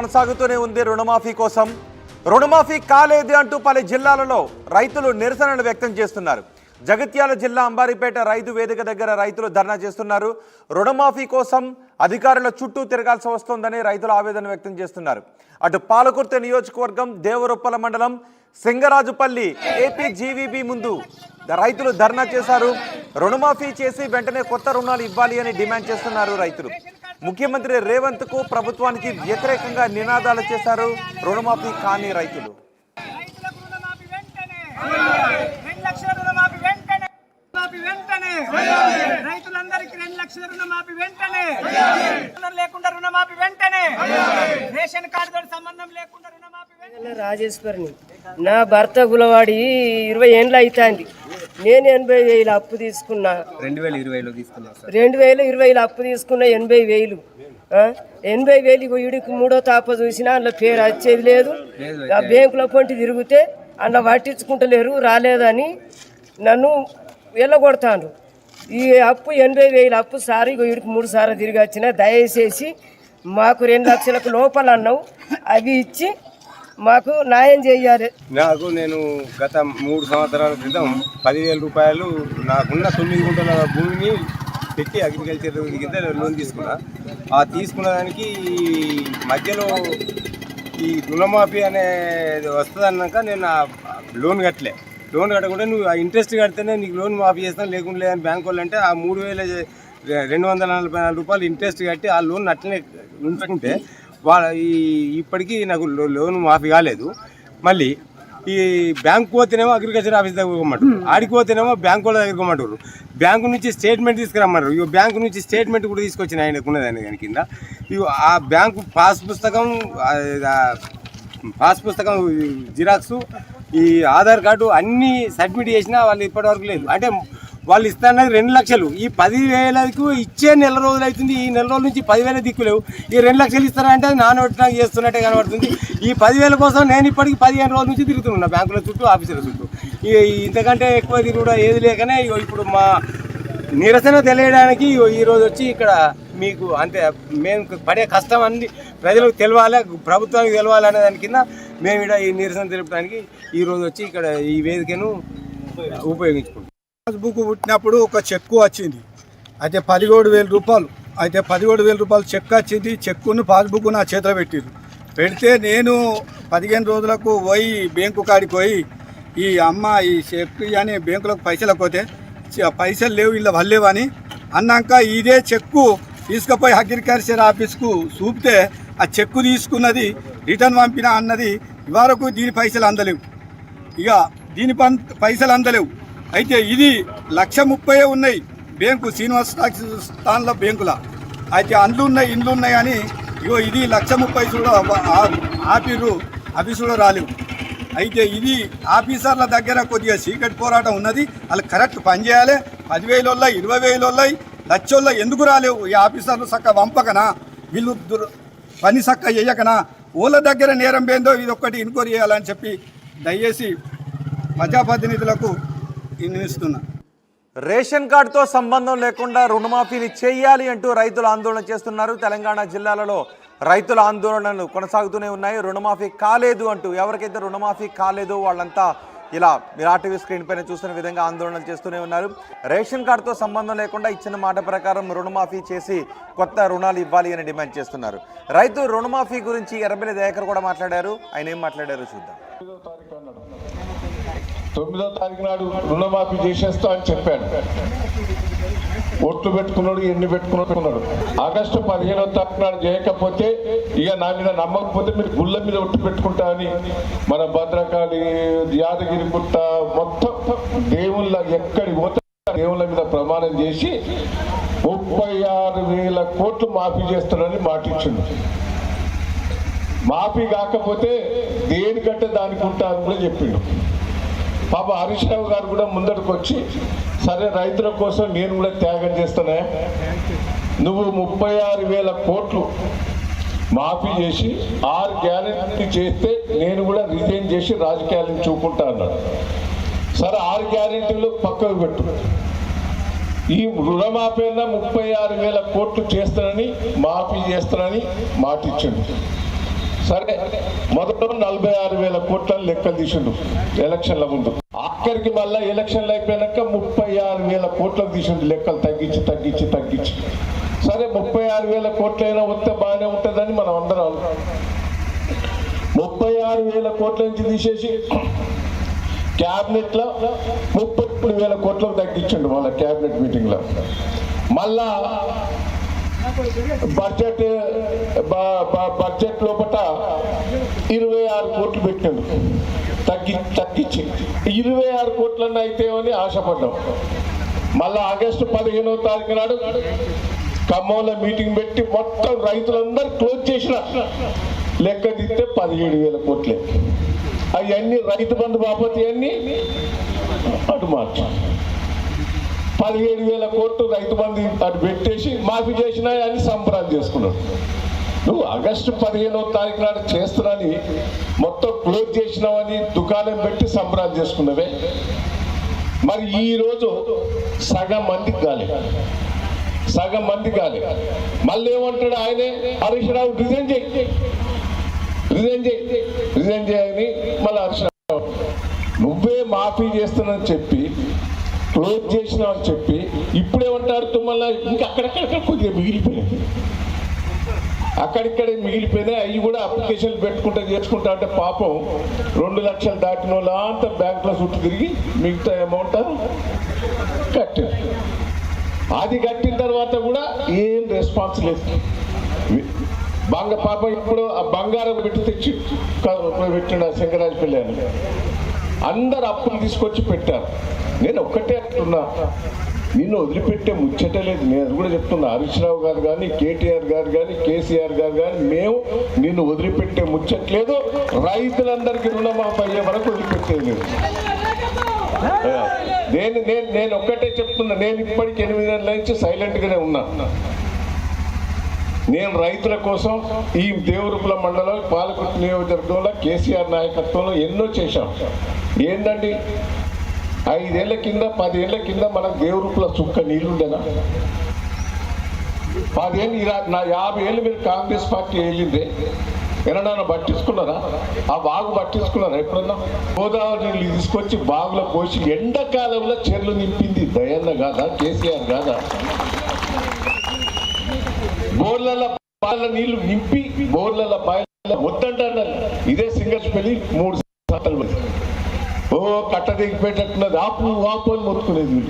కొనసాగుతూనే ఉంది రుణమాఫీ కోసం. రుణమాఫీ కాలేదు అంటూ పలు జిల్లాలలో రైతులు నిరసనలు వ్యక్తం చేస్తున్నారు. జగిత్యాల జిల్లా అంబారిపేట రైతు వేదిక దగ్గర రైతులు ధర్నా చేస్తున్నారు. రుణమాఫీ కోసం అధికారుల చుట్టూ తిరగాల్సి వస్తోందని రైతులు ఆవేదన వ్యక్తం చేస్తున్నారు. అటు పాలకుర్తి నియోజకవర్గం దేవరొప్పల మండలం సింగరాజుపల్లి ఏపీజీవీబీ ముందు రైతులు ధర్నా చేశారు. రుణమాఫీ చేసి వెంటనే కొత్త రుణాలు ఇవ్వాలి అని డిమాండ్ చేస్తున్నారు రైతులు. ముఖ్యమంత్రి రేవంత్ కు ప్రభుత్వానికి వ్యతిరేకంగా నినాదాలు చేశారు రుణమాఫీ కాని రైతులు. రైతులందరికీ 2 లక్షల రుణమాఫీ వెంటనే, లేకుండా రుణమాఫీ వెంటనే, రేషన్ కార్డుతో సంబంధం లేకుండా రుణమాఫీ వెంటనే. రాజేశ్వరిని నా భర్త గులవాడి 20 ఏండ్లు అవుతుంది. నేను 80,000 అప్పు తీసుకున్నా. 2020లో తీసుకున్నా. 2020లో అప్పు తీసుకున్నా 80,000. 80,000 వీడికి 3వ తాప చూసినా అందులో పేరు వచ్చేది లేదు. ఆ బ్యాంకులో పొంటి తిరిగితే అందులో పట్టించుకుంటలేరు, రాలేదని నన్ను వెళ్ళగొడతాను. ఈ అప్పు 80,000 అప్పు సారి వీడికి 3 సార్లు తిరిగి వచ్చిన. దయచేసి మాకు 2 లక్షలకు లోపల అన్నావు, అవి ఇచ్చి మాకు న్యాయం చేయాలి. నేను గత 3 సంవత్సరాల క్రితం 10,000 రూపాయలు నాకున్న 9 గుంటల భూమిని పెట్టి అగ్రికల్చర్ కింద లోన్ తీసుకున్నా. ఆ తీసుకున్న దానికి మధ్యలో ఈ రుణమాఫీ అనేది వస్తుందన్నాక నేను లోన్ కట్టలే. లోన్ కట్టకుండా నువ్వు ఆ ఇంట్రెస్ట్ కడితేనే నీకు లోన్ మాఫీ చేస్తాను, లేకుండా లేదని బ్యాంక్ వాళ్ళు అంటే ఆ 3,244 రూపాయలు ఇంట్రెస్ట్ కట్టి ఆ లోన్ అట్లనే ఉంచుకుంటే ఇప్పటికీ నాకు లోన్ మాఫీ కాలేదు. మళ్ళీ ఈ బ్యాంకు పోతేనేమో అగ్రికల్చర్ ఆఫీస్ దగ్గర పోమంటారు, ఆడికి పోతేనేమో బ్యాంకు వాళ్ళ దగ్గర పోమంటారు. బ్యాంకు నుంచి స్టేట్మెంట్ తీసుకురమ్మంటారు. ఇక బ్యాంకు నుంచి స్టేట్మెంట్ కూడా తీసుకొచ్చిన ఆయనకు ఉన్నదాన్ని దాని కింద. ఇక ఆ బ్యాంకు పాస్ పుస్తకం జిరాక్సు, ఈ ఆధార్ కార్డు అన్నీ సబ్మిట్ చేసినా వాళ్ళు ఇప్పటివరకు లేదు. అంటే వాళ్ళు ఇస్తానది 2 లక్షలు. ఈ 10,000కు ఇచ్చే నెల రోజులు అవుతుంది. ఈ నెల రోజుల నుంచి 10,000 దిక్కులేవు. ఈ 2 లక్షలు ఇస్తారంటే నానబెట్టినాక చేస్తున్నట్టే కనబడుతుంది. ఈ 10,000 కోసం నేను ఇప్పటికి 15 రోజుల నుంచి తిరుగుతున్నా బ్యాంకుల చుట్టూ, ఆఫీసుల చుట్టూ. ఇంతకంటే ఎక్కువ తిరుగుడు ఏది లేకనే ఇప్పుడు మా నిరసన తెలియడానికి ఈరోజు వచ్చి ఇక్కడ మీకు అంటే మేము పడే కష్టం అన్ని ప్రజలకు తెలవాలి, ప్రభుత్వానికి తెలవాలి అనే దాని కింద మేము ఇక్కడ ఈ నిరసన తెలపడానికి ఈరోజు వచ్చి ఇక్కడ ఈ వేదికను ఉపయోగించుకుంటాం. పాస్బుక్ పుట్టినప్పుడు ఒక చెక్కు వచ్చింది, అయితే 17,000 రూపాయలు. అయితే 17,000 రూపాయలు చెక్ వచ్చింది. చెక్కును పాస్బుక్ నా చేతిలో పెడితే నేను 15 రోజులకు పోయి బ్యాంకు కాడికి పోయి ఈ చెక్ అని బ్యాంకులకు పైసలకు పోతే పైసలు లేవు, ఇలా వల్లేవని అన్నాక ఇదే చెక్కు తీసుకుపోయి అగ్రికల్చర్ ఆఫీస్కు చూపితే ఆ చెక్కు తీసుకున్నది రిటర్న్ పంపిన అన్నది ఇవరకు దీని పైసలు అందలేవు. ఇక దీని పైసలు అందలేవు. అయితే ఇది 1,30,000 ఉన్నాయి బ్యాంకు శ్రీనివాస స్థానంలో బ్యాంకుల. అయితే ఇండ్లు ఉన్నాయి అని ఇగో ఇది 1,30,000 కూడా ఆపిర్రు, అవి కూడా రాలేవు. అయితే ఇది ఆఫీసర్ల దగ్గర కొద్దిగా చీకటి పోరాటం ఉన్నది. వాళ్ళు కరెక్ట్ పనిచేయాలి. 10,000 20,000 లక్షల్లో ఎందుకు రాలేవు? ఈ ఆఫీసర్లు చక్క వంపకనా, వీళ్ళు పని చక్క చేయకనా, ఓళ్ళ దగ్గర నేరం పోయిందో ఇది ఒక్కటి ఎంక్వైరీ చేయాలని చెప్పి దయచేసి ప్రజాప్రతినిధులకు వినిపిస్తున్నా. రేషన్ కార్డుతో సంబంధం లేకుండా రుణమాఫీని చేయాలి అంటూ రైతులు ఆందోళన చేస్తున్నారు. తెలంగాణ జిల్లాలలో రైతుల ఆందోళనలు కొనసాగుతూనే ఉన్నాయి. రుణమాఫీ కాలేదు అంటూ ఎవరికైతే రుణమాఫీ కాలేదో వాళ్ళంతా ఇలా ఆర్టీవీ స్క్రీన్ పైన చూస్తున్న విధంగా ఆందోళనలు చేస్తూనే ఉన్నారు. రేషన్ కార్డుతో సంబంధం లేకుండా ఇచ్చిన మాట ప్రకారం రుణమాఫీ చేసి కొత్త రుణాలు ఇవ్వాలి అని డిమాండ్ చేస్తున్నారు. రైతు రుణమాఫీ గురించి ఎర్రబెల్లి దయాకర్ కూడా మాట్లాడారు. ఆయన ఏం మాట్లాడారో చూద్దాం. 9వ తారీఖు నాడు రుణమాఫీ చేసేస్తా అని చెప్పాడు. ఓట్లు పెట్టుకున్నాడు, ఎన్ని పెట్టుకున్నాడు. ఆగస్టు 15వ తారీఖు నాడు చేయకపోతే ఇక నా మీద నమ్మకపోతే మీరు గుళ్ళ మీద ఒట్టు పెట్టుకుంటా అని మన భద్రకాళి, యాదగిరి గుట్ట మొత్తం దేవుళ్ళ ఎక్కడికి పోతే దేవుళ్ళ మీద ప్రమాణం చేసి 36,000 కోట్లు మాఫీ చేస్తాడని మాటిచ్చిండు. మాఫీ కాకపోతే దేనికంటే దానికి ఉంటారని కూడా చెప్పిండు. పాప హరీష్ రావు గారు కూడా ముందరకు వచ్చి సరే రైతుల కోసం నేను కూడా త్యాగం చేస్తానే, నువ్వు 36,000 కోట్లు మాఫీ చేసి 6 గ్యారెంటీ చేస్తే నేను కూడా రిజైన్ చేసి రాజకీయాలను చూపుకుంటా అన్నాడు. సరే 6 గ్యారెంటీలు పక్కకు పెట్టు, ఈ రుణమాఫీ 36,000 కోట్లు చేస్తానని మాఫీ చేస్తానని మాట ఇచ్చిండు. సరే మొదట 46,000 కోట్ల లెక్కలు తీసిండు ఎలక్షన్ల ముందు. ఆఖరికి మళ్ళా ఎలక్షన్లు అయిపోయాక 36,000 కోట్లకు తీసిండు లెక్కలు తగ్గించి. సరే 36,000 కోట్లైనా వస్తే బాగానే ఉంటుందని మనం అందరం 36,000 కోట్ల నుంచి తీసేసి క్యాబినెట్ లో 33,000 కోట్లకు తగ్గించండు. మళ్ళీ క్యాబినెట్ మీటింగ్ లో మళ్ళా బడ్జెట్ లోపల 26 కోట్లు పెట్టిండు తగ్గించి 26 కోట్లన్నా అయితే అని ఆశపడ్డాం. మళ్ళా ఆగస్టు 15వ తారీఖు నాడు ఖమ్మంలో మీటింగ్ పెట్టి మొత్తం రైతులందరూ క్లోజ్ చేసిన లెక్క తీస్తే 17,000 కోట్లే. అవన్నీ రైతు బంధు బాపతి అన్ని అటు మార్చి 17,000 కోట్లు రైతు బంధు అటు పెట్టేసి మాఫీ చేసినా అని సంబరాలు చేసుకున్నాడు. నువ్వు ఆగస్టు 15వ తారీఖు నాడు చేస్తున్నాని మొత్తం క్లోజ్ చేసినావని దుకాణం పెట్టి సంబరాలు చేసుకున్నవే. మరి ఈరోజు సగం మందికి కాలే. మళ్ళీ ఏమంటాడు ఆయనే, హరీష్ రావు రిజైన్ చేయని మళ్ళీ హరీష్ రావు నువ్వే మాఫీ చేస్తున్నాని చెప్పి క్లోజ్ చేసినావు అని చెప్పి ఇప్పుడేమంటారు మళ్ళీ ఇంకా అక్కడక్కడ కొద్దిగా అక్కడిక్కడే మిగిలిపోయినాయి. అవి కూడా అప్లికేషన్లు చేసుకుంటా అంటే పాపం 2 లక్షలు దాటిన వాళ్ళ అంతా బ్యాంకులో చుట్టూ తిరిగి మిగతా అమౌంట్ కట్టారు. అది కట్టిన తర్వాత కూడా ఏం రెస్పాన్స్ లేదు. పాప ఇప్పుడు ఆ బంగారం పెట్టి తెచ్చి పెట్టిండు శంకరాజపల్లి అని అందరు అప్పులు తీసుకొచ్చి పెట్టారు. నేను ఒక్కటే అంటున్నా, నిన్ను వదిలిపెట్టే ముచ్చటే లేదు. నేను కూడా చెప్తున్నా, హరీష్ రావు గారు కానీ, కేటీఆర్ గారు కానీ, కేసీఆర్ గారు కానీ మేము నిన్ను వదిలిపెట్టే ముచ్చట్లేదు. రైతులందరికీ రుణమాఫీ అయ్యే వరకు వదిలిపెట్టేది లేదు. నేను ఒక్కటే చెప్తున్నా, నేను ఇప్పటికి 8 నెలల నుంచి సైలెంట్గానే ఉన్నా. నేను రైతుల కోసం ఈ దేవరూపుల మండలం పాలకుర్తి నియోజకవర్గంలో కేసీఆర్ నాయకత్వంలో ఎన్నో చేశాం. ఏంటండి 5 ఏళ్ల కింద 10 ఏళ్ల కింద మనకు దేవరూపుల చుక్క నీళ్లుండేనా? 10 ఏళ్ళు నా 50 ఏళ్ళు మీరు కాంగ్రెస్ పార్టీ వెళ్ళిందే ఎన్నడన్నా పట్టించుకున్నారా? ఆ బాగు పట్టించుకున్నారా ఎప్పుడన్నా? గోదావరి నీళ్ళు తీసుకొచ్చి బాగులో పోసి ఎండాకాలంలో చెర్లు నింపింది దయన్న కాదా, కేసీఆర్ కాదా? బోర్ల బాల నీళ్లు నింపి బోర్ల బాయిల వద్దంటారు. ఇదే సింగర్స్పల్లి 3 సార్లు ఓ కట్ట దిగిపోయేటట్టున్నది. ఆపు అని మొత్తుకునేది.